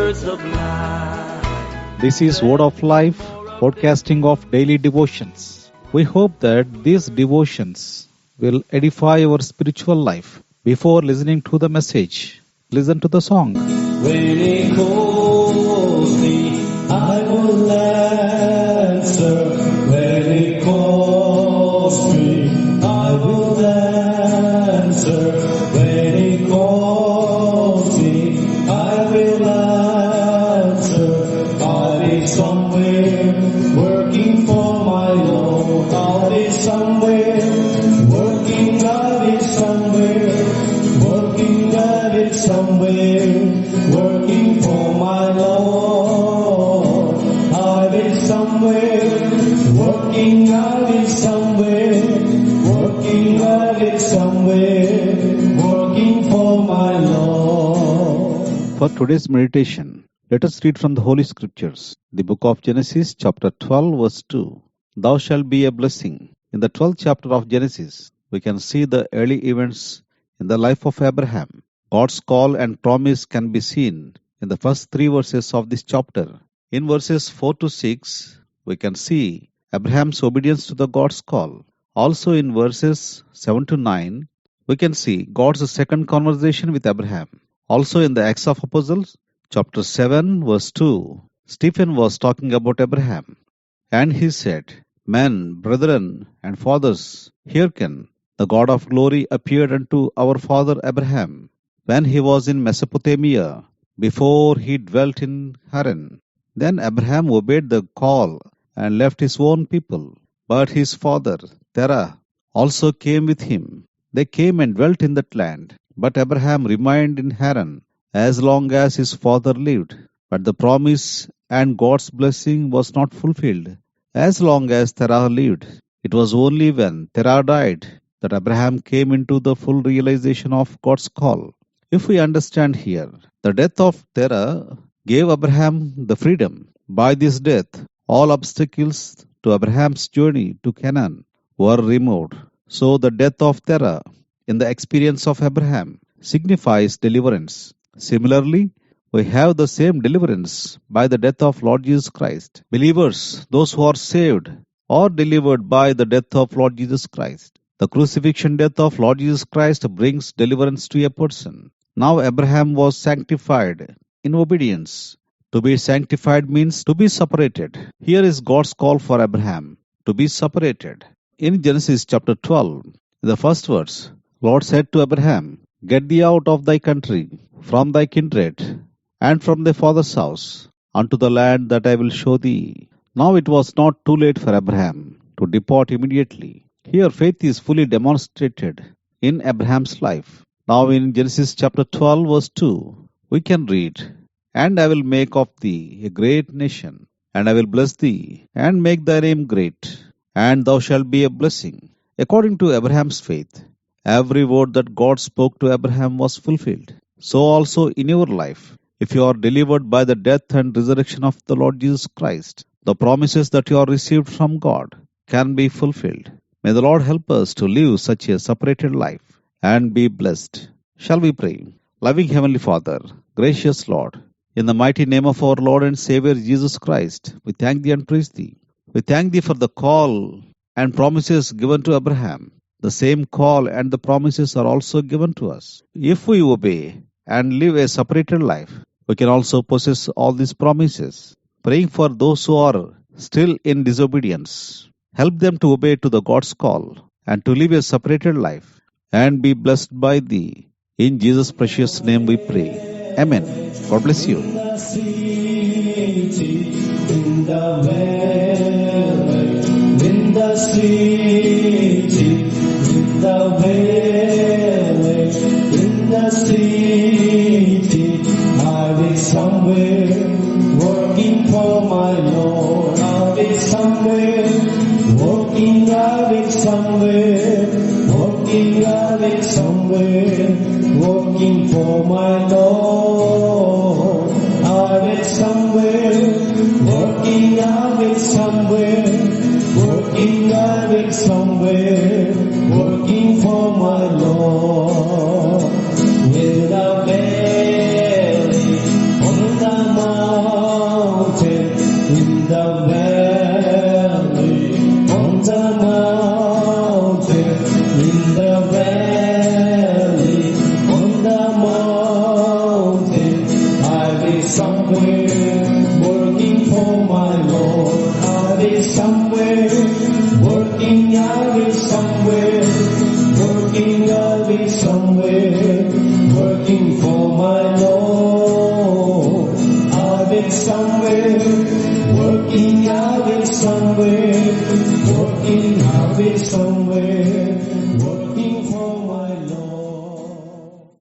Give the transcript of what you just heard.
words of life. This is Word of Life, podcasting of daily devotions. We hope that these devotions will edify your spiritual life. Before listening to the message, listen to the song. When he calls me, I will answer. When he calls me, I will answer. When he calls me, I will answer. I'll be somewhere working for my Lord. I'll be somewhere working. I'll be somewhere working. I'll be somewhere working for my Lord. I'll be somewhere working. I'll be somewhere working. I'll be somewhere working for my Lord. For today's meditation, let us read from the Holy Scriptures. The book of Genesis, chapter 12, verse 2. Thou shalt be a blessing. In the 12th chapter of Genesis, we can see the early events in the life of Abraham. God's call and promise can be seen in the first 3 verses of this chapter. In verses 4 to 6, we can see Abraham's obedience to the God's call. Also in verses 7 to 9, we can see God's second conversation with Abraham. Also in the Acts of Apostles, chapter 7, verse 2, Stephen was talking about Abraham. And he said, Men, brethren, and fathers, hearken. The God of glory appeared unto our father Abraham when he was in Mesopotamia, before he dwelt in Haran. Then Abraham obeyed the call and left his own people. But his father, Terah, also came with him. They came and dwelt in that land. But Abraham remained in Haran as long as his father lived. But the promise and God's blessing was not fulfilled as long as Terah lived. It was only when Terah died that Abraham came into the full realization of God's call. If we understand here, the death of Terah gave Abraham the freedom. By this death, all obstacles to Abraham's journey to Canaan were removed. So the death of Terah in the experience of Abraham signifies deliverance. Similarly, we have the same deliverance by the death of Lord Jesus Christ. Believers, those who are saved, are delivered by the death of Lord Jesus Christ. The crucifixion death of Lord Jesus Christ brings deliverance to a person. Now Abraham was sanctified in obedience. To be sanctified means to be separated. Here is God's call for Abraham, to be separated. In Genesis chapter 12, the first verse, Lord said to Abraham, Get thee out of thy country, from thy kindred, and from thy father's house, unto the land that I will show thee. Now it was not too late for Abraham to depart immediately. Here faith is fully demonstrated in Abraham's life. Now in Genesis chapter 12 verse 2, we can read, And I will make of thee a great nation, and I will bless thee, and make thy name great, and thou shalt be a blessing. According to Abraham's faith, every word that God spoke to Abraham was fulfilled. So also in your life, if you are delivered by the death and resurrection of the Lord Jesus Christ, the promises that you have received from God can be fulfilled. May the Lord help us to live such a separated life and be blessed. Shall we pray? Loving Heavenly Father, gracious Lord, in the mighty name of our Lord and Savior Jesus Christ, we thank thee and praise thee. We thank thee for the call and promises given to Abraham. The same call and the promises are also given to us. If we obey and live a separated life, we can also possess all these promises. Praying for those who are still in disobedience. Help them to obey to the God's call and to live a separated life and be blessed by thee. In Jesus' precious name we pray. Amen. God bless you. In the city, in the valley, in the city, in the valley, in the city, I'll be somewhere working for my Lord. I'll be somewhere working. I'll be somewhere working. I'll be somewhere working for my Lord. I'll be somewhere working. I'll be somewhere working. I'll be somewhere working for my Lord. In the valley, on the somewhere, working Yahweh somewhere, working Yahweh somewhere, working for my Lord. Yahweh somewhere, working Yahweh somewhere, working Yahweh somewhere,